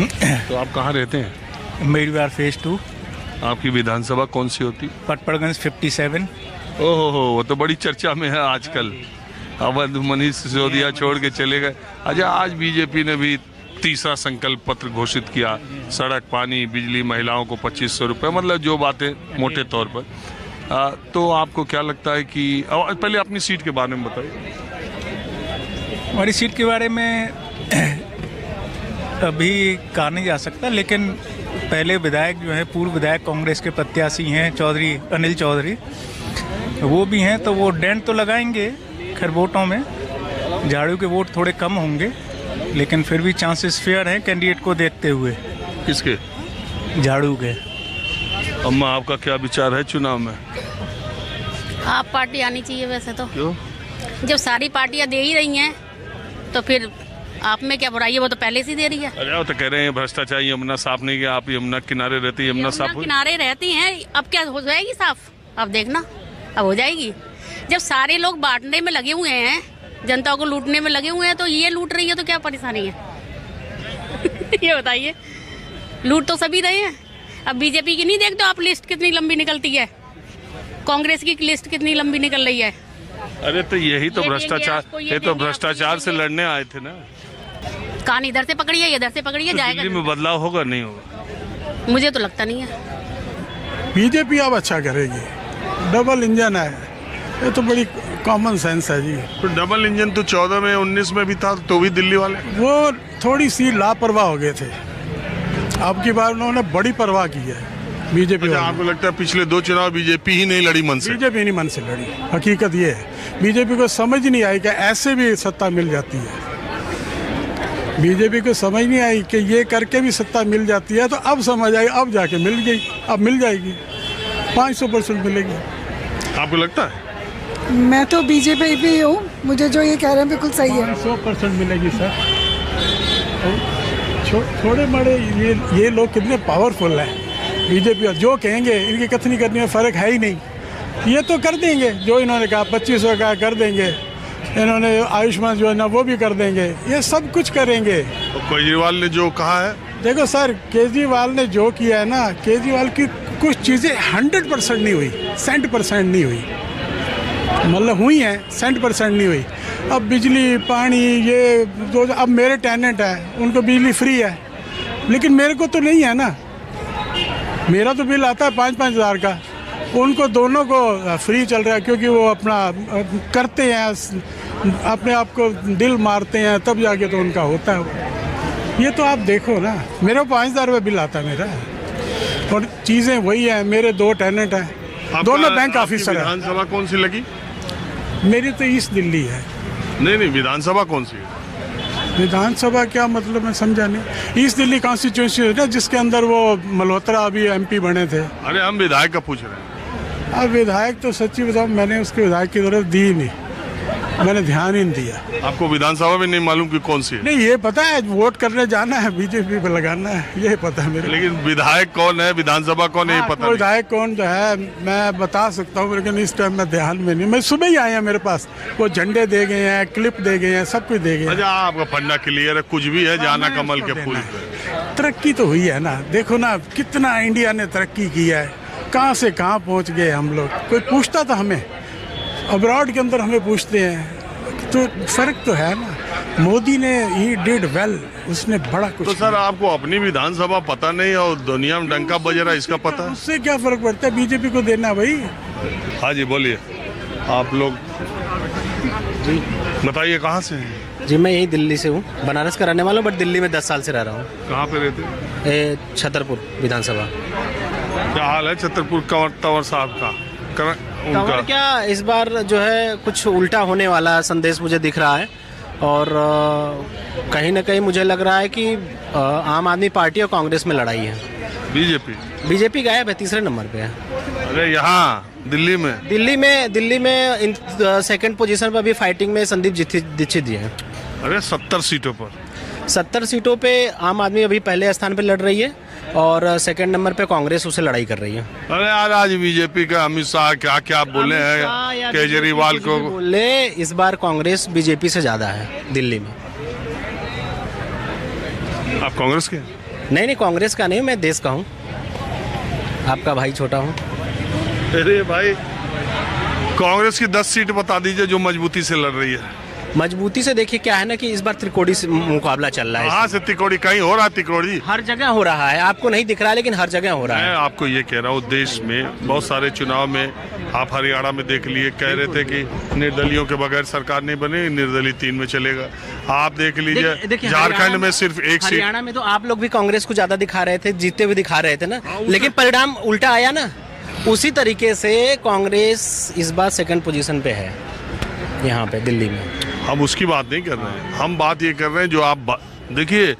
तो आप कहाँ रहते हैं? मेरवार फेज 2, आपकी विधानसभा कौन सी होती? पटपड़गंज 57। ओहो, वो तो बड़ी चर्चा में है आजकल। अवध मनीष सिसोदिया छोड़ के चले गए। अच्छा, आज बीजेपी ने भी तीसरा संकल्प पत्र घोषित किया, सड़क, पानी, बिजली, महिलाओं को 2500 रुपये, मतलब जो बातें मोटे तौर पर। तो आपको क्या लगता है कि पहले अपनी सीट के बारे में बताइए। हमारी सीट के बारे में अभी कहा नहीं जा सकता, लेकिन पहले विधायक जो है, पूर्व विधायक कांग्रेस के प्रत्याशी हैं चौधरी अनिल चौधरी, वो भी हैं, तो वो डेंट तो लगाएंगे खैर वोटों में। झाड़ू के वोट थोड़े कम होंगे, लेकिन फिर भी चांसेस फेयर हैं कैंडिडेट को देखते हुए। किसके? झाड़ू के। अम्मा, आपका क्या विचार है चुनाव में? आप पार्टी आनी चाहिए वैसे तो। क्यों? जब सारी पार्टियां दे ही रही हैं तो फिर आप में क्या बुराई है, वो तो पहले से दे रही है। अरे वो तो कह रहे हैं भ्रष्टाचार, यमुना साफ नहीं किया। आप यमुना किनारे रहती, यमुना साफ हुई? किनारे रहती हैं, अब क्या हो जाएगी साफ? अब देखना, अब हो जाएगी। जब सारे लोग बांटने में लगे हुए हैं, जनता को लूटने में लगे हुए हैं, तो ये लूट रही है तो क्या परेशानी है? ये बताइए, लूट तो सभी रहे हैं। अब बीजेपी की नहीं देखते आप लिस्ट कितनी लंबी निकलती है, कांग्रेस की लिस्ट कितनी लंबी निकल रही है। अरे तो यही तो भ्रष्टाचार, ये तो भ्रष्टाचार से लड़ने आए थे ना। कान इधर से पकड़िए, इधर से पकड़िए, जाएगा। दिल्ली में बदलाव होगा नहीं होगा? मुझे तो लगता नहीं है। बीजेपी अब अच्छा करेगी, डबल इंजन है, ये तो बड़ी कॉमन सेंस है जी। तो डबल इंजन तो 14 में 19 में भी था, तो भी दिल्ली वाले वो थोड़ी सी लापरवाह हो गए थे, अब की बार उन्होंने बड़ी परवाह की है बीजेपी। अच्छा, आपको लगता है पिछले 2 चुनाव बीजेपी ही नहीं लड़ी मन से? बीजेपी नहीं मन से लड़ी, हकीकत ये है। बीजेपी को समझ नहीं आई कि ऐसे भी सत्ता मिल जाती है। बीजेपी को समझ नहीं आई कि ये करके भी सत्ता मिल जाती है, तो अब समझ आई, अब जाके मिल गई, अब मिल जाएगी, 500% मिलेगी। आपको लगता है? मैं तो बीजेपी भी हूँ, मुझे जो ये कह रहे हैं बिल्कुल सही है। 100% मिलेगी सर। थोड़े बड़े ये लोग कितने पावरफुल हैं बीजेपी, जो कहेंगे इनकी कथनी करने में फ़र्क है ही नहीं। ये तो कर देंगे, जो इन्होंने कहा 2500 का कर देंगे, इन्होंने आयुष्मान योजना वो भी कर देंगे, ये सब कुछ करेंगे। तो केजरीवाल ने जो कहा है, देखो सर, केजरीवाल ने जो किया है ना, केजरीवाल की कुछ चीज़ें 100% नहीं हुई, 100% नहीं हुई, मतलब हुई हैं 100% नहीं हुई। अब बिजली, पानी, ये जो अब मेरे टेनेंट हैं उनको बिजली फ्री है, लेकिन मेरे को तो नहीं है ना। मेरा तो बिल आता है 5-5 हज़ार का, उनको दोनों को फ्री चल रहा है, क्योंकि वो अपना करते हैं, अपने आप को दिल मारते हैं, तब जाके तो उनका होता है। ये तो आप देखो ना, मेरे 5,000 रुपये बिल आता है मेरा, और चीज़ें वही हैं। मेरे 2 टेनेंट हैं, दोनों बैंक ऑफिसर हैं। विधानसभा कौन सी लगी? मेरी तो ईस्ट दिल्ली है। नहीं, विधानसभा कौन सी है? विधानसभा क्या मतलब, मैं समझा नहीं। ईस्ट दिल्ली कॉन्स्टिट्यूंसी है ना, जिसके अंदर वो मल्होत्रा अभी MP बने थे। अरे हम विधायक का पूछ रहे हैं। अब विधायक तो सच्ची बताऊं, मैंने उसके विधायक की जरूरत दी नहीं, मैंने ध्यान ही नहीं दिया। आपको विधानसभा में नहीं मालूम कि कौन सी है? नहीं, ये पता है वोट करने जाना है, बीजेपी पे लगाना है, ये पता है मेरे। लेकिन विधायक कौन है, विधानसभा कौन है, ये पता नहीं। विधायक कौन जो है मैं बता सकता हूँ, लेकिन इस टाइम में ध्यान में नहीं। मैं सुबह ही आया, मेरे पास वो झंडे दे गए हैं, क्लिप दे गए हैं, सब कुछ दे गए हैं। अच्छा, आपका फंडा क्लियर है, कुछ भी है, जाना कमल के फूल पे। तरक्की तो हुई है ना, देखो ना कितना इंडिया ने तरक्की किया है, कहाँ से कहाँ पहुँच गए हम लोग। कोई पूछता था हमें, अब्रॉड के अंदर हमें पूछते हैं, तो फर्क तो है ना। मोदी ने ही डिड वेल, उसने बड़ा कुछ। तो सर, आपको अपनी विधानसभा पता नहीं और दुनिया में डंका बज रहा है, इसका पता है? उससे क्या फर्क पड़ता है, बीजेपी को देना भाई। हाँ जी, बोलिए। आप लोग जी बताइए, कहाँ से हैं? जी मैं यही दिल्ली से हूँ, बनारस का रहने वाला हूँ, बट दिल्ली में 10 साल से रह रहा हूँ। कहाँ पे रहते हैं? छतरपुर विधानसभा। क्या हाल है छतरपुर कंवर साहब का? कंवर क्या, इस बार जो है कुछ उल्टा होने वाला संदेश मुझे दिख रहा है, और कहीं ना कहीं मुझे लग रहा है कि आम आदमी पार्टी और कांग्रेस में लड़ाई है। बीजेपी गायब है, 3रे नंबर पे है। अरे यहाँ दिल्ली में सेकंड पोजीशन पर अभी फाइटिंग में संदीप दीक्षित जी हैं। अरे 70 सीटों पर 70 सीटों पे आम आदमी अभी पहले स्थान पे लड़ रही है, और सेकंड नंबर पे कांग्रेस उससे लड़ाई कर रही है। अरे यार, आज बीजेपी का अमित शाह क्या बोले हैं केजरीवाल को? बोले इस बार कांग्रेस बीजेपी से ज्यादा है दिल्ली में। आप कांग्रेस के? नहीं, कांग्रेस का नहीं, मैं देश का हूँ, आपका भाई छोटा हूँ। अरे भाई, कांग्रेस की 10 सीट बता दीजिए जो मजबूती से लड़ रही है। मजबूती से देखिए क्या है ना कि इस बार त्रिकोणी से मुकाबला चल रहा है। कहाँ से त्रिकोणी? कहीं हो रहा है त्रिकोणी? हर जगह हो रहा है, आपको नहीं दिख रहा है लेकिन हर जगह हो रहा मैं है। आपको ये कह रहा हूँ, देश में बहुत सारे चुनाव में आप हरियाणा में देख लिए, कह रहे थे कि निर्दलियों के बगैर सरकार नहीं बने, निर्दलीय 3 में चलेगा। आप देख लीजिए झारखंड में सिर्फ 1 सीट। हरियाणा में तो आप लोग भी कांग्रेस को ज्यादा दिखा रहे थे, जीतते हुए दिखा रहे थे ना, लेकिन परिणाम उल्टा आया ना। उसी तरीके से कांग्रेस इस बार 2nd पोजीशन पे है यहाँ पे दिल्ली में। हम उसकी बात नहीं कर रहे हैं, हम बात ये कर रहे हैं जो आप देखिए,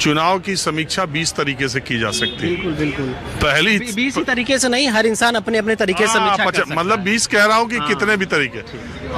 चुनाव की समीक्षा 20 तरीके से की जा सकती है। बिल्कुल। पहली 20 तरीके से नहीं, हर इंसान अपने अपने तरीके से समीक्षा कर सकता है। मतलब 20 कह रहा हूँ कि कितने भी तरीके।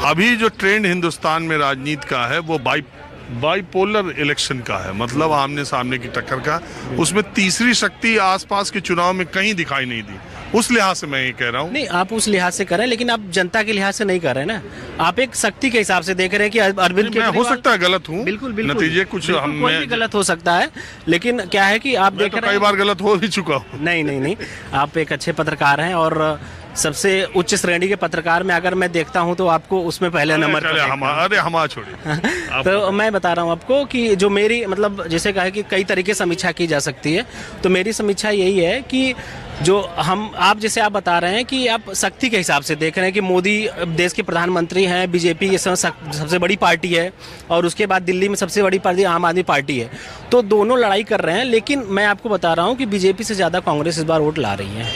अभी जो ट्रेंड हिंदुस्तान में राजनीति का है वो बाइपोलर इलेक्शन का है, मतलब आमने सामने की टक्कर का। उसमें तीसरी शक्ति आसपास के चुनाव में कहीं दिखाई नहीं दी। उस लिहाज से मैं ये कह रहा हूँ। नहीं, आप उस लिहाज से कर रहे हैं, लेकिन आप जनता के लिहाज से नहीं कर रहे हैं ना। आप एक शक्ति के हिसाब से देख रहे हैं कि अरविंद केजरीवाल, हो सकता है गलत हूँ, बिल्कुल नतीजे कुछ हम कोई भी गलत हो सकता है, लेकिन क्या है कि आप देख रहे हैं कई बार गलत हो भी चुका हूँ। नहीं, आप एक अच्छे पत्रकार हैं और सबसे उच्च श्रेणी के पत्रकार में अगर मैं देखता हूं तो आपको उसमें पहले नंबर पर हमारा छोड़िए। तो मैं बता रहा हूं आपको कि जो मेरी मतलब जैसे कहा कि कई तरीके से समीक्षा की जा सकती है, तो मेरी समीक्षा यही है कि जो आप जैसे आप बता रहे हैं कि आप शक्ति के हिसाब से देख रहे हैं कि मोदी देश के प्रधानमंत्री हैं, बीजेपी ये सबसे बड़ी पार्टी है और उसके बाद दिल्ली में सबसे बड़ी पार्टी आम आदमी पार्टी है, तो दोनों लड़ाई कर रहे हैं। लेकिन मैं आपको बता रहा हूँ कि बीजेपी से ज़्यादा कांग्रेस इस बार वोट ला रही है।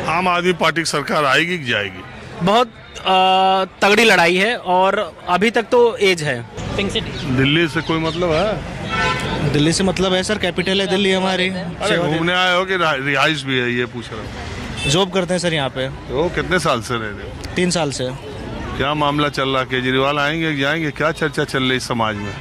आम आदमी पार्टी की सरकार आएगी कि जाएगी? बहुत तगड़ी लड़ाई है और अभी तक तो एज है। दिल्ली से कोई मतलब है? दिल्ली से मतलब है सर, कैपिटल है दिल्ली हमारी। अरे घूमने आए हो कि रिहाइश भी है, ये पूछ रहा हूँ। जॉब करते हैं सर यहाँ पे। तो कितने साल से रह रहे हो? 3 साल से। क्या मामला चल रहा है? केजरीवाल आएंगे कि जाएंगे? क्या चर्चा चल रही समाज में?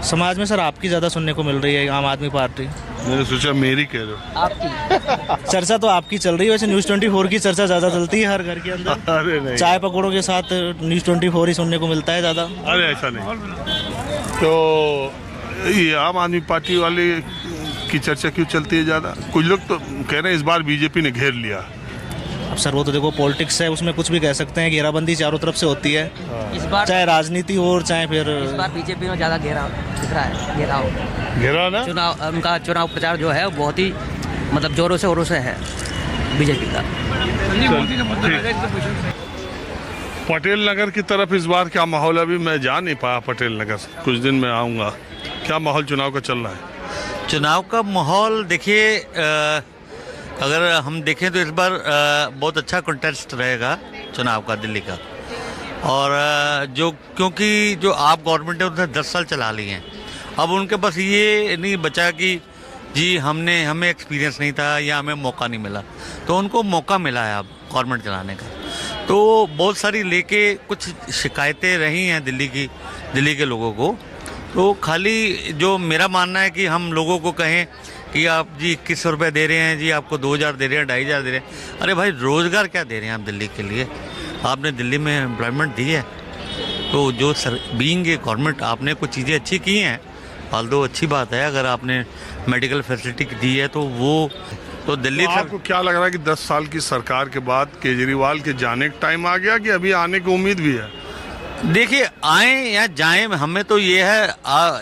समाज में सर आपकी ज़्यादा सुनने को मिल रही है, आम आदमी पार्टी। मैंने सोचा मेरी कह रहे हो। आपकी चर्चा तो आपकी चल रही है, वैसे न्यूज़ 24 की चर्चा ज़्यादा चलती है हर घर के अंदर। अरे नहीं, चाय पकौड़ों के साथ न्यूज़ 24 ही सुनने को मिलता है ज़्यादा। अरे ऐसा नहीं। तो ये आम आदमी पार्टी वाले की चर्चा क्यों चलती है ज़्यादा? कुछ लोग तो कह रहे हैं इस बार बीजेपी ने घेर लिया। अब सर वो तो देखो पॉलिटिक्स है, उसमें कुछ भी कह सकते हैं, घेराबंदी चारों तरफ से होती है, इस बार चाहे राजनीति हो और चाहे फिर इस बार बीजेपी में ज़्यादा घेराव दिख रहा है। घेरा ना, उनका चुनाव प्रचार जो है वो बहुत ही मतलब जोरों से है बीजेपी का। पटेल नगर की तरफ इस बार क्या माहौल? अभी मैं जा नहीं पाया पटेल नगर, कुछ दिन में आऊँगा। क्या माहौल चुनाव का चल रहा है? चुनाव का माहौल देखिए, अगर हम देखें तो इस बार बहुत अच्छा कंटेस्ट रहेगा चुनाव का दिल्ली का। और जो क्योंकि जो आप गवर्नमेंट है उसने 10 साल चला लिए हैं, अब उनके पास ये नहीं बचा कि जी हमें एक्सपीरियंस नहीं था या हमें मौका नहीं मिला, तो उनको मौका मिला है अब गवर्नमेंट चलाने का। तो बहुत सारी लेके कुछ शिकायतें रही हैं दिल्ली के लोगों को। तो खाली जो मेरा मानना है कि हम लोगों को कहें कि आप जी 2100 रुपये दे रहे हैं, जी आपको 2000 दे रहे हैं, 2500 दे रहे हैं। अरे भाई रोज़गार क्या दे रहे हैं आप दिल्ली के लिए? आपने दिल्ली में एम्प्लॉयमेंट दी है, तो जो बीइंग ए गवर्नमेंट आपने कुछ चीज़ें अच्छी की हैं, फालतू अच्छी बात है। अगर आपने मेडिकल फैसिलिटी दी है तो वो तो दिल्ली तो आपको क्या लग रहा है कि 10 साल की सरकार के बाद केजरीवाल के जाने का टाइम आ गया कि अभी आने की उम्मीद भी है? देखिए, आए या जाएं, हमें तो ये है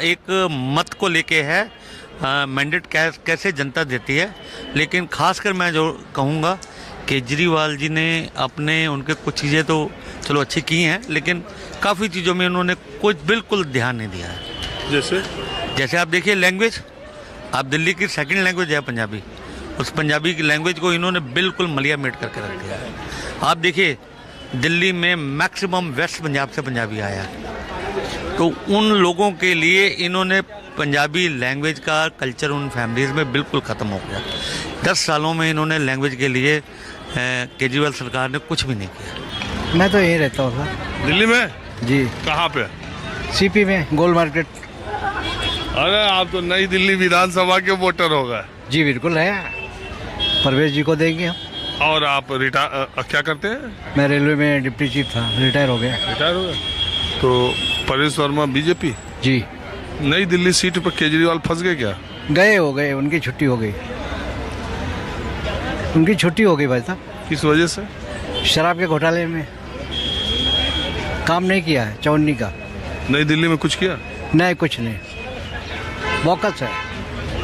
एक मत को लेके है, मैंडेट कैसे जनता देती है। लेकिन खासकर मैं जो कहूँगा, केजरीवाल जी ने उनके कुछ चीज़ें तो चलो अच्छी की हैं, लेकिन काफ़ी चीज़ों में उन्होंने कुछ बिल्कुल ध्यान नहीं दिया है। जैसे आप देखिए लैंग्वेज, आप दिल्ली की 2nd लैंग्वेज है पंजाबी, उस पंजाबी की लैंग्वेज को इन्होंने बिल्कुल मलिया मेट करके रख दिया है। आप देखिए दिल्ली में मैक्सिमम वेस्ट पंजाब से पंजाबी आया है, तो उन लोगों के लिए इन्होंने पंजाबी लैंग्वेज का कल्चर उन फैमिलीज़ में बिल्कुल ख़त्म हो गया। 10 सालों में इन्होंने लैंग्वेज के लिए केजरीवाल सरकार ने कुछ भी नहीं किया। मैं तो यहीं रहता हूँ सर। दिल्ली में? जी। कहाँ पे? सीपी में, गोल मार्केट। अरे आप तो नई दिल्ली विधानसभा के वोटर हो गए। जी बिल्कुल है, परवेज जी को देंगे हम। और आप क्या करते हैं? मैं रेलवे में डिप्टी चीफ था, रिटायर हो गया। रिटायर हो गया? तो परेश वर्मा बीजेपी? जी। नई दिल्ली सीट पर केजरीवाल फंस गए क्या? गए उनकी छुट्टी हो गई। उनकी छुट्टी हो गई भाई साहब। किस वजह से? शराब के घोटाले में काम नहीं किया है चौन्नी का। नई दिल्ली में कुछ किया? नहीं, कुछ नहीं, बोकस है।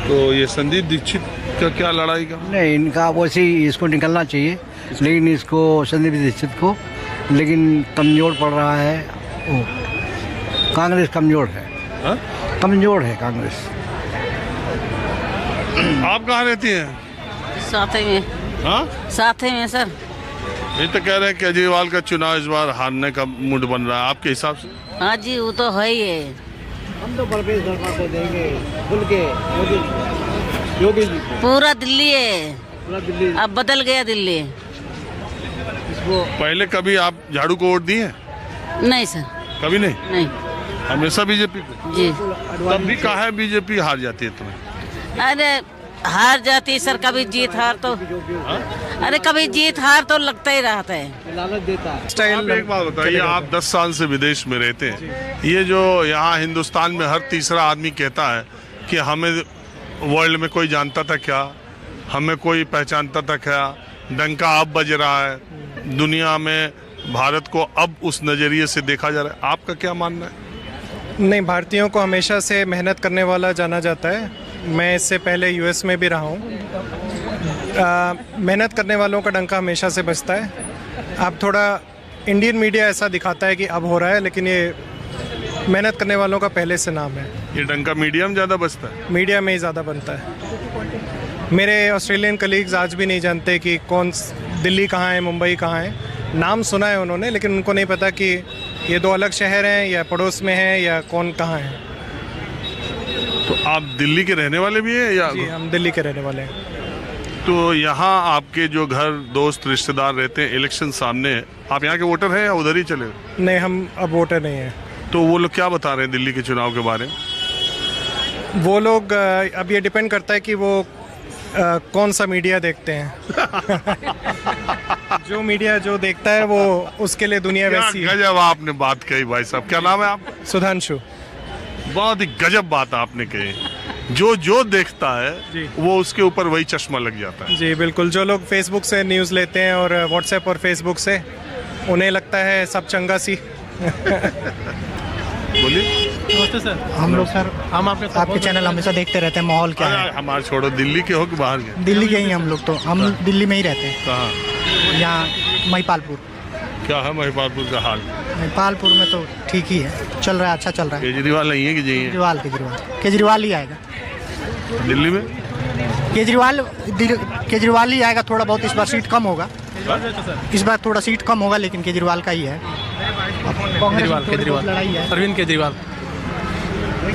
तो ये संदीप दीक्षित का क्या लड़ाई का? नहीं, इनका वैसे ही इसको निकलना चाहिए, लेकिन इसको संदीप दीक्षित को, लेकिन कमज़ोर पड़ रहा है वो। कांग्रेस कमज़ोर है। हा? कमज़ोर है कांग्रेस। आप कहाँ रहती हैं? साथ में। हाँ, साथ में सर। ये तो कह रहे हैं केजरीवाल का चुनाव इस बार हारने का मूड बन रहा है आपके हिसाब से? हाँ जी, वो तो है ही है। हम तो परवेज धर्मा को देंगे खुल के, योगी जी को। पूरा दिल्ली है, पूरा दिल्ली। अब बदल गया दिल्ली। इसको पहले कभी आप झाड़ू को वोट दिए? नहीं सर, कभी नहीं? नहीं हमेशा बीजेपी को? जी। तब भी कहा है बीजेपी हार जाती है तुम्हें? अरे हार जाती सर, कभी जीत हार तो, अरे कभी जीत हार तो लगता ही रहता है। लालच देता है। आप एक बात बताइए, आप 10 साल से विदेश में रहते हैं, ये जो यहाँ हिंदुस्तान में हर तीसरा आदमी कहता है कि हमें वर्ल्ड में कोई जानता था क्या, हमें कोई पहचानता था क्या, डंका अब बज रहा है, दुनिया में भारत को अब उस नज़रिए से देखा जा रहा है, आपका क्या मानना है? नहीं, भारतीयों को हमेशा से मेहनत करने वाला जाना जाता है। मैं इससे पहले यूएस में भी रहा हूँ। मेहनत करने वालों का डंका हमेशा से बजता है। अब थोड़ा इंडियन मीडिया ऐसा दिखाता है कि अब हो रहा है, लेकिन ये मेहनत करने वालों का पहले से नाम है। ये डंका मीडिया में ज़्यादा बजता है? मीडिया में ही ज़्यादा बनता है। मेरे ऑस्ट्रेलियन कलीग्स आज भी नहीं जानते कि कौन दिल्ली कहाँ है, मुंबई कहाँ है। नाम सुना है उन्होंने, लेकिन उनको नहीं पता कि ये दो अलग शहर हैं या पड़ोस में हैं या कौन कहाँ है। तो आप दिल्ली के रहने वाले भी हैं या? जी, हम दिल्ली के रहने वाले हैं। तो यहाँ आपके जो घर दोस्त रिश्तेदार रहते हैं, इलेक्शन सामने है, आप यहाँ के वोटर हैं या उधर ही चले? नहीं, हम अब वोटर नहीं हैं। तो वो लोग क्या बता रहे हैं दिल्ली के चुनाव के बारे में? वो लोग अब ये डिपेंड करता है कि वो कौन सा मीडिया देखते हैं। जो मीडिया जो देखता है वो उसके लिए दुनिया वैसी है। गजब आपने बात कही भाई साहब। क्या नाम है आप? सुधांशु। बहुत ही गजब बात आपने कही। जो देखता है वो उसके ऊपर वही चश्मा लग जाता है। जी बिल्कुल। जो लोग फेसबुक से न्यूज़ लेते हैं और व्हाट्सएप और फेसबुक से, उन्हें लगता है सब चंगा सी। बोलिए। नमस्ते सर। हम लोग सर, हम आपके चैनल हमेशा देखते रहते हैं। माहौल क्या है? हमारे छोड़ो, दिल्ली के हो कि बाहर के? दिल्ली के ही हम लोग, तो हम दिल्ली में ही रहते हैं। कहाँ? यहाँ महिपालपुर। क्या है महिपालपुर का हाल? महिपालपुर में तो ठीक ही है, चल रहा है, अच्छा चल रहा है। केजरीवाल नहीं है कि जी? केजरीवाल ही आएगा दिल्ली में। केजरीवाल ही आएगा। थोड़ा बहुत इस बार सीट कम होगा, इस बार थोड़ा सीट कम होगा, लेकिन केजरीवाल का ही है। केजरीवाल, अरविंद केजरीवाल।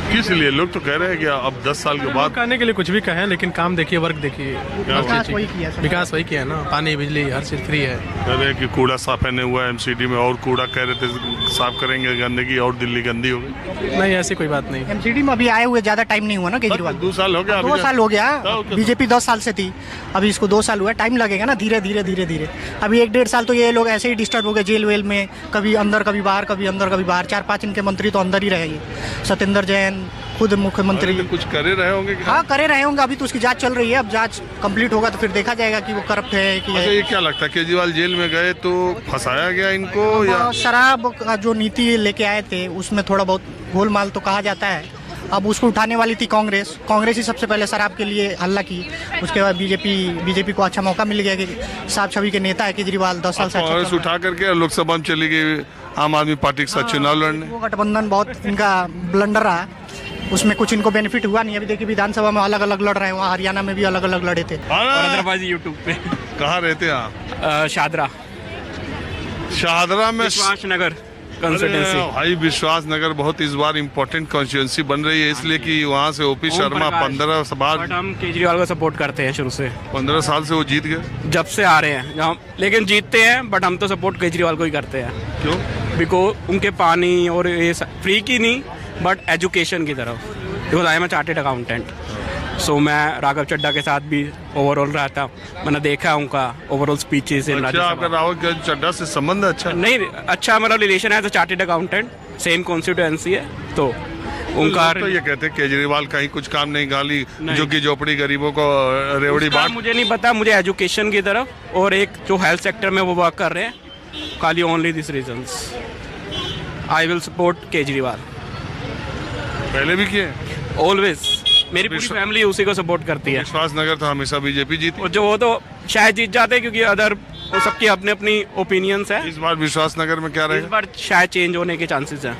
किस लिए? लोग तो कह रहे हैं कि अब 10 साल के बाद कहने के लिए कुछ भी कहें, लेकिन काम देखिए, वर्क देखिए। विकास वही किया ना, पानी बिजली हर चीज फ्री है। कह रहे हैं कि कूड़ा साफ रहने हुआ है एमसीडी में, और कूड़ा कह रहे थे साफ करेंगे, गंदगी और दिल्ली गंदी हो गई। नहीं, ऐसी कोई बात नहीं। एमसीडी में अभी आए हुए ज्यादा टाइम नहीं हुआ ना केजरीवाल। 2 साल हो गया। 2 साल हो गया। बीजेपी 10 साल से थी, अभी इसको 2 साल हुआ। टाइम लगेगा ना, धीरे धीरे। अभी 1-1.5 साल तो ये लोग ऐसे ही डिस्टर्ब हो गए जेल वेल में, कभी अंदर कभी बाहर, कभी अंदर कभी बाहर। 4-5 इनके मंत्री तो अंदर ही रहेंगे। सत्येंद्र जैन खुद मुख्यमंत्री। तो कुछ करे रहे होंगे? हाँ, करे रहे होंगे। अभी तो उसकी जांच चल रही है, अब जांच कंप्लीट होगा तो फिर देखा जाएगा कि वो करप्ट है कि ये क्या लगता है, केजरीवाल जेल में गए तो फंसाया गया इनको, या शराब का जो नीति लेके आए थे उसमें थोड़ा बहुत गोलमाल तो कहा जाता है। अब उसको उठाने वाली थी कांग्रेस ही सबसे पहले शराब के लिए हल्ला की। उसके बाद बीजेपी को अच्छा मौका मिल गया कि साफ छवि के नेता है केजरीवाल। 10 साल से कांग्रेस उठा करके लोकसभा में चली गई आम आदमी पार्टी के साथ चुनाव लड़ने। वो गठबंधन बहुत इनका ब्लंडर रहा, उसमें कुछ इनको बेनिफिट हुआ नहीं। अभी देखिए विधानसभा में अलग अलग लड़ रहे हैं, वहाँ हरियाणा में भी अलग अलग लड़े थे। यूट्यूब पे। कहाँ रहते हैं आप? शाहदरा में, विश्वास नगर कंस्टिट्यूंसी। भाई विश्वास नगर बहुत इस बार इम्पोर्टेंट कॉन्स्टिट्यूंसी बन रही है, इसलिए कि वहाँ से ओपी शर्मा 15 बार। बट हम केजरीवाल को सपोर्ट करते हैं शुरू से। 15 साल से वो जीत गए, जब से आ रहे हैं, लेकिन जीतते हैं बट हम तो सपोर्ट केजरीवाल को ही करते हैं। क्यों? बिकॉज उनके पानी और ये फ्री की नहीं बट एजुकेशन की तरफ। Because I am a chartered accountant, so मैं राघव चड्ढा के साथ भी ओवरऑल रहता, मैंने देखा उनका ओवरऑल स्पीचेस। अच्छा, आपका राघव चड्ढा से संबंध अच्छा? नहीं, अच्छा हमारा रिलेशन है। चार्टेड अकाउंटेंट, सेम कॉन्स्टिट्यूएंसी है, तो उनका तो ये कहते हैं केजरीवाल कहीं कुछ काम नहीं, गाली झुग्गी झोपड़ी गरीबों को रेवड़ी उसका बांट। मुझे नहीं पता, मुझे एजुकेशन की तरफ और एक जो हेल्थ सेक्टर में वो वर्क कर रहे हैं, खाली only this reasons I will support Kejriwal. पहले भी किए, ऑलवेज मेरी पूरी फैमिली उसी को सपोर्ट करती है। विश्वास नगर तो हमेशा बीजेपी जीती, और जो वो तो शायद जीत जाते क्योंकि अदर वो सबकी अपनी अपनी ओपिनियंस है। इस बार विश्वास नगर में क्या इस रहेगा? बार शायद चेंज होने के चांसेस हैं।